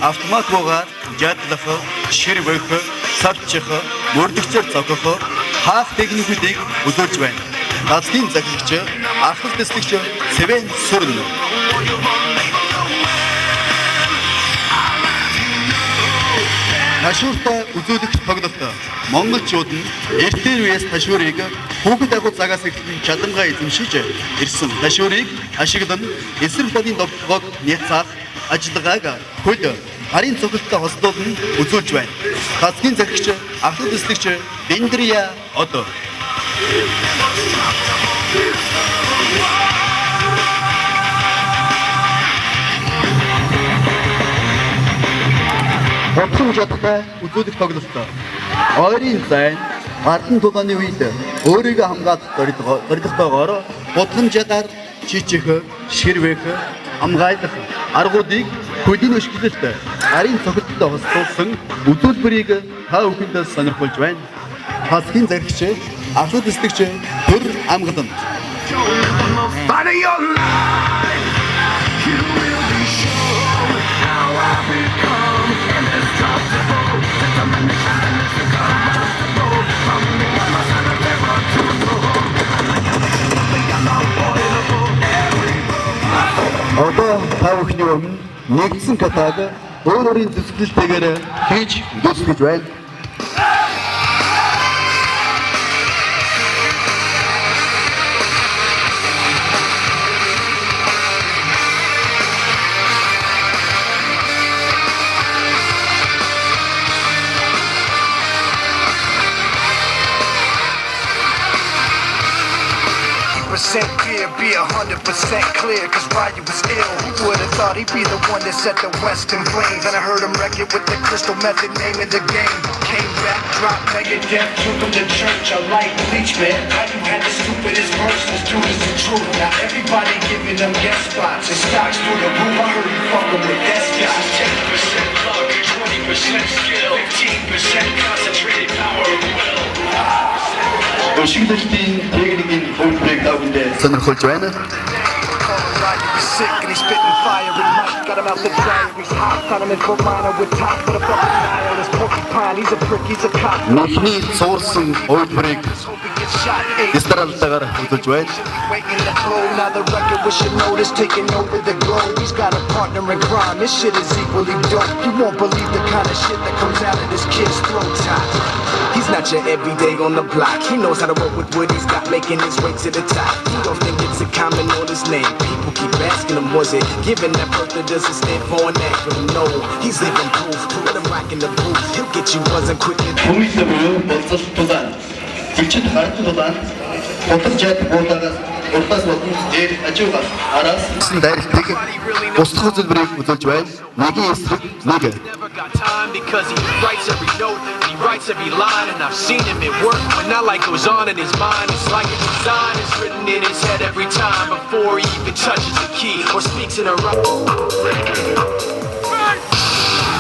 автомат богаар ядлах, шир бөх, сарчих, мөрдөгчөөр зогох, хаах техникүүдийг үзүүлж байна. Газгийн захирагч, ахлах дэслэгч Сэвэн Сүрэн. Ташууртай үзүүлэгч тоглолт. Монголчууд нь эртний үеэс ташуурыг хүүхэд агуу цагаас эхлэн чадамгаа эзэмшиж ирсэн. Ташуурыг ашиглан эсрэг талын довтлогоог няцаах ажиллагааг хөл харийн цогцолтой хослуулан үзүүлж байна. Газгийн захирагч, ахлах дэслэгч Бендрия Одо. Бодлон жадтай үзүүлэх тоглолт. Ойрын зайн ардын тулааны үед өөрийгөө хамгаалах зорилготойгоор бодлон жадаар чичих, ширвэх, хамгаалах аргуудыг хөдийн өшгөлөлт харийн цогцолтой хослуулсан үзүүлбэрийг та бүхэнд сонирхолж байна. Газгийн захирагч, ахлах дэслэгч Төр Амгалан. Одоо та бүхний өмнө нэгдсэн катаг өөрийн зүсгэлтэйгээр хийж дуусгаж байна. Clear, be 100% clear, cause Ryu was ill. Who would've thought he'd be the one that set the West in flames? And I heard him wreck it with the crystal method, name of the game. Came back, dropped Megadeth, took him to church. I like Bleach, man. How you had the stupidest verses, dude, is the truth. Now everybody giving them guest spots and stocks through the roof. I heard you fucking with that guy. 10% luck, 20% skill, 15% concentrated power of will. Өшигдөлтийн техникийн хөвлөгийг давгандээ сонирхолж байна. Sick and he's spitting fire with Mike, got him out the dryer, he's hot, found him in Fort Minor with top for the fucking Nile, this porcupine, he's a prick, he's a cop. Нөхний цуурсан хөвлөрийг Дистралтагаар үзүүлж байна. Waiting to blow, now the record with your notice taking over the globe. He's got a partner in crime, this shit is equally dope. You won't believe the kind of shit that comes out of this kid's throat. He's not your everyday on the block. He knows how to work with what he's got, making his way to the top. He don't think it's a comment on his name. People keep asking him, was it given that birth that doesn't stand for an acronym? No, he's living proof. Let him rock in the booth. He'll get you buzzing quicker. Хүмүүсийн болцолтуудаа Хүчит харагдуулаад бодлжаад буулагаас уртаас болон дээр ажуугаас араас гэсэн дайралтыг устгах үзүүлбэрийг үзүүлж байна. Нэгийн эсрэг нэг. Because he writes every note and he writes every line, and I've seen him at work when that light goes on in his mind. It's like a design is written in his head every time before he even touches the key or speaks in a rap.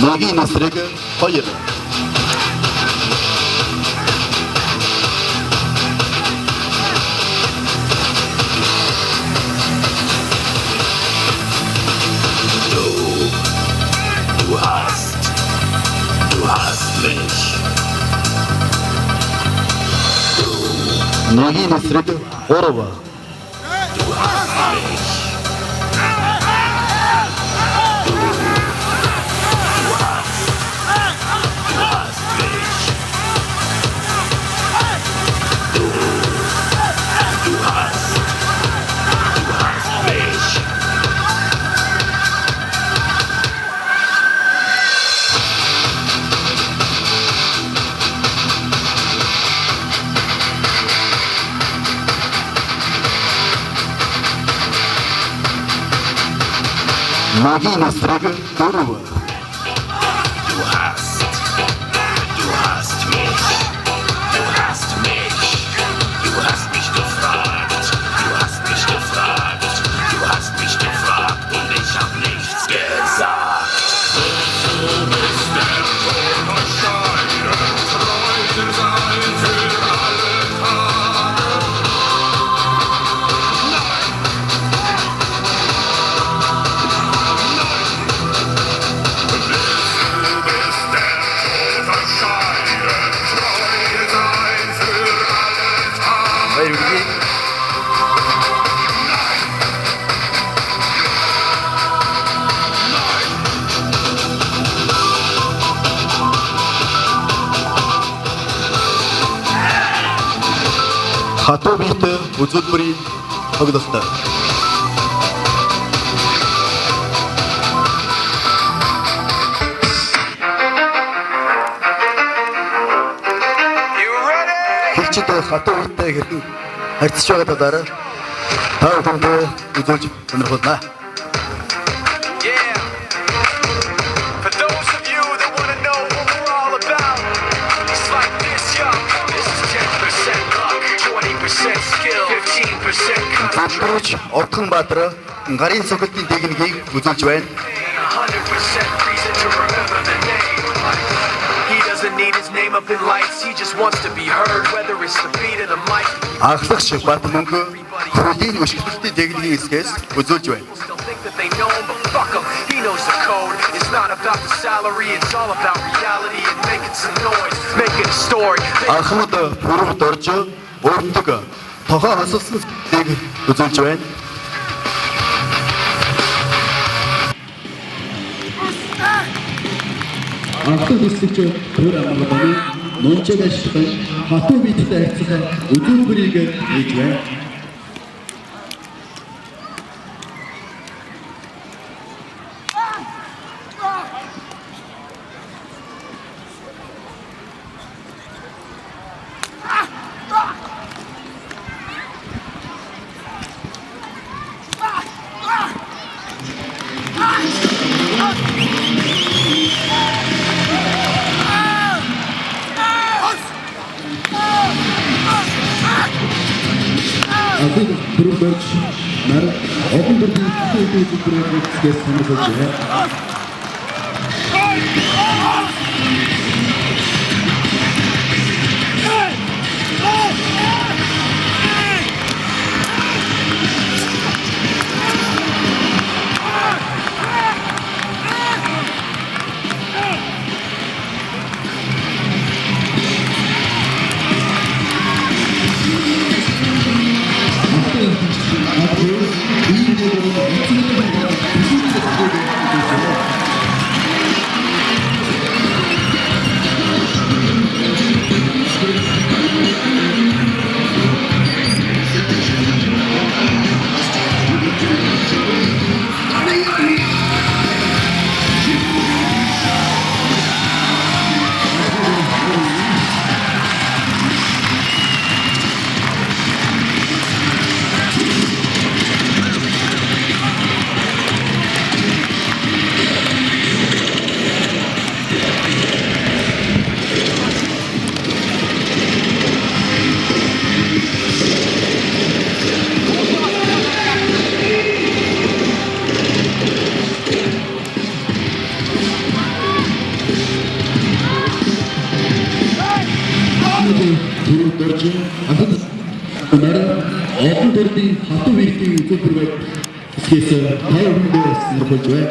Нэгийн эсрэг 2. Нэгийн эсрэг 3. Нэгийн эсрэг 4. хатуу биетэй үзүүлбэрийн тоглолттой. Хичээд хатуу биетэй хэрхэн харьцаж байгаа талаар та бүхэндээ үзүүлж сонирхолтой. Батрууч Ордхон Баатар гарын цогцолтын техникийг үзүүлж байна. Ахлагч Батмөнгө хөлийн өшгөлтийн техникийн эсгээс үзүүлж байна. He knows the code. It's not about the salary, it's all about reality and making some noise, making a story. Ахмад бүрд орж өөртөө тохоо хасалсан зүйлийг үзүүлж байна. Ахмад хэсэгч бүр амгааны нунчаг ашиглан хатуу биетэй харьцах үзүүлбэрийг хийж байна. Бүрбэж нар олон төрлийн зүйлс сонирхож байна. Олон төрлийн хатуу биеийн үзүүлбэр хийхээс тайван сонирхож байна.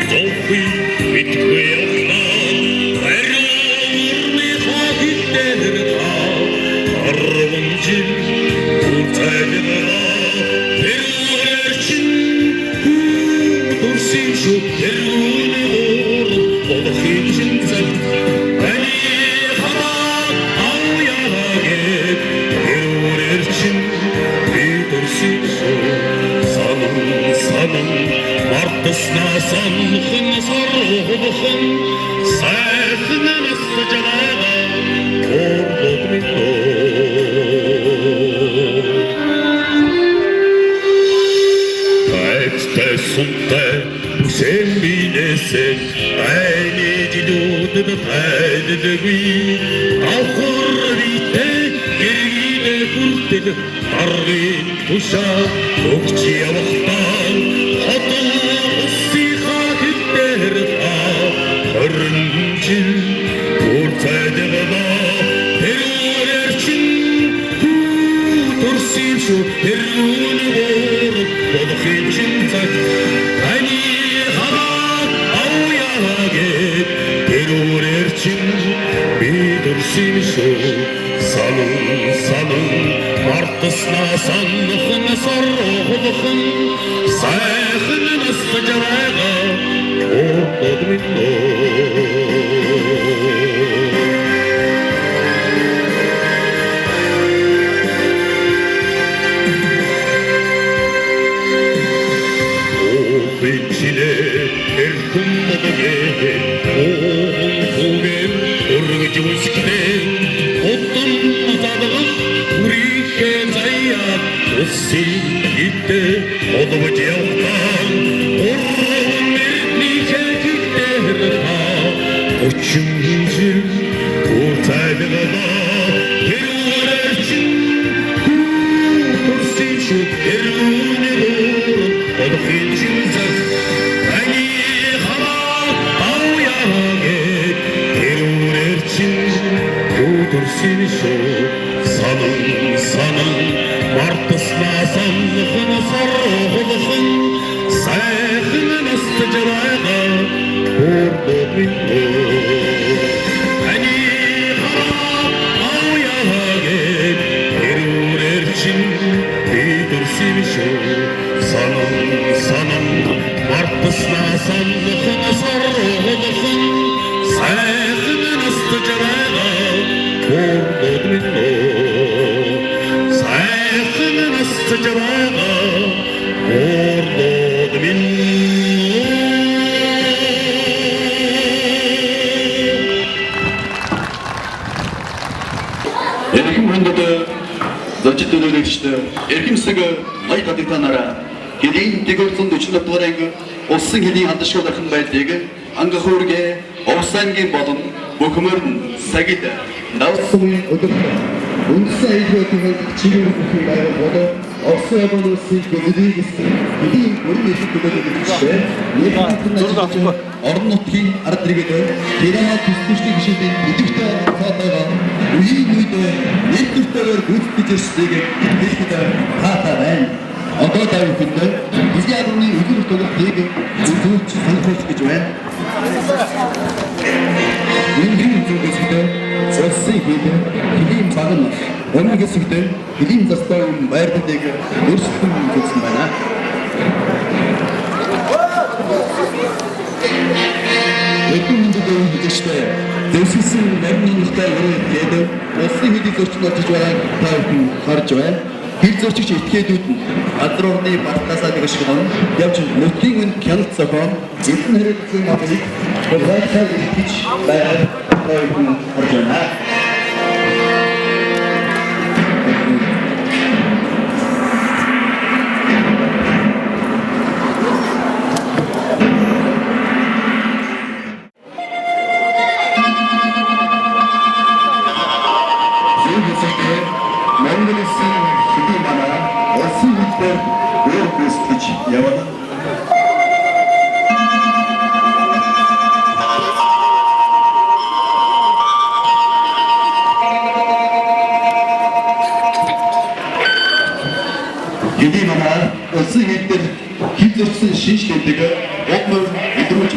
Don't be between şu teruni olur için sen beni hamak avyağa git terur için bir dursun şu sanın martısna sanıkın sarıhın sayfına nasıl canağa ordu Te sunte sen bilesin aynı diludu da faydalı bir ahur bite geride kurtulu argın kuşa okçuya vaktan hatun ustiha kütterha hırıncın kurtaydı baba terör erçin kurtursin şu terörünü vurup balık için Hani hamak avyağa git terör erçin bir dursun şu sanın martısna sanıkın sarıhın sayhın ıstıcarağa ordu minno Çile erkumda gel oğul kuvem örgücü uskiden otun azadığım uriken zayyat ussin gitti oğlu cevdan orğun merdike kütterha uçumcu kurtaydı baba terör erçin kurtursun şu terörünü vurun oğlu için Kurtursun şu sanın martısna sanlıkın sarıhın sayhın ıstıcarağa ordu minno Hani hamak avyağa git terör erçin bitirsin şu sanın martısna sanlıkın sarıhın sayhın ıstıcarağa ordu minno sayhın ıstıcarağa ordu minno Erkim hondada zachit dönüştü. Erkim sıgı ay tadıktanara. Gelin tegörtün düşünüp doğrayıngı. Olsun gelin antışkı dakın baytıygı. Anga hurge, olsangi balın, bokumurun, sagida. Davsımın ödükta. Unsa eğitimler çiğnir kutulayla boda. Olsa yabanı sıkı ödüğügüsü. Gelin orun eşit ödüğügüsü. Nefretinin Orun otkin arttırgıdı. Kerama küstüşlü kişinin ödükta satağa. Uyuy uydu. Erkürtler güçlücüsüge gittikte hata ben. Ото тавьд бизний адны өдөр төлөвлийг үзүүлж санахуйч гэж байна. Энэний зүйлстэй зөвсөн хийдэг хэдийн цаг нь өмнө хэсэгтээ хэдийн застай байрлалыг өөрсдөн үзүүлсэн байна. Эдгээр мэдээлэл хийжтэй зөвсөн нарийнхтай өрөөд улсын хэдийн зөрчил болж байгааг та бүхэн харж байна. Хил зөрчигч этгээдүүд нь газар орны балтаасаа дэвшгэн явж нутгийн үнд хяналт зохион эдэн хэрэгцээ модыг хуваалцаад хийж байгааг харж байна. Хэдий манай улсын хэлээр хил зөрчсөн шинж тэмдэг однор өдрөж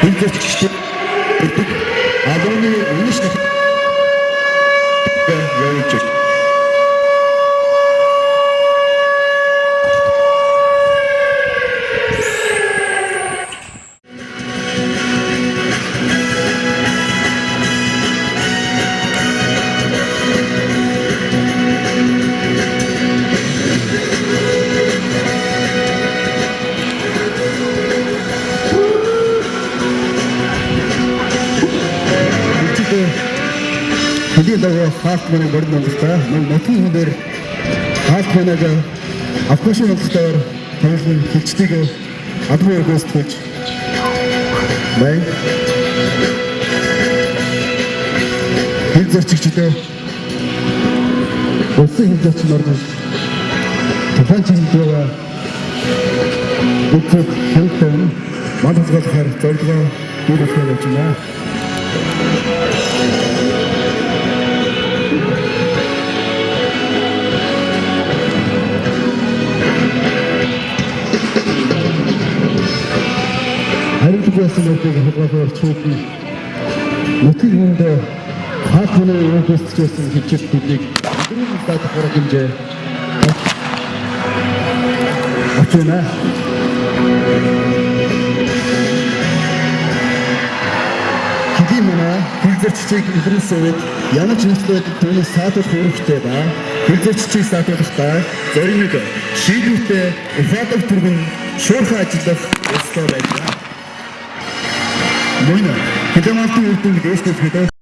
Хилзэгчтэй алууны үнэш явж байна. Хэдийн дагуу хаалтманы борд номлолтой нутгийн хүнээр хаалтманаг авкушин номлолтоор тавилан хилчдэг адмын өгөөсгөж байна. Хил зорчигчдээ улсын хил зорчин ордон тухайн чиглэлээр бүгд хилтэн мандалгахаар зорилгоо биелүүлэх гэж байна. Харилцагсан үрдэг хадгалах чиглэл нутгийн хүнд хаалтны өгөөсгөжсэн хилчилт бүлийг өдрийн даатгах хорог хэмжээ очно. Хэдийн манай хилзэрчгийг инференсээр ямар ч нөхцөлд түүнээс саатуулах үүрэгтэй ба хилзэрчгийг саатуулахдаа зориг шийдвэртэй ухаадаг түргэн шуурхай ажиллах ёстой байна. Мөн хэдэн алтан үрдэн дэвшүүлэхэд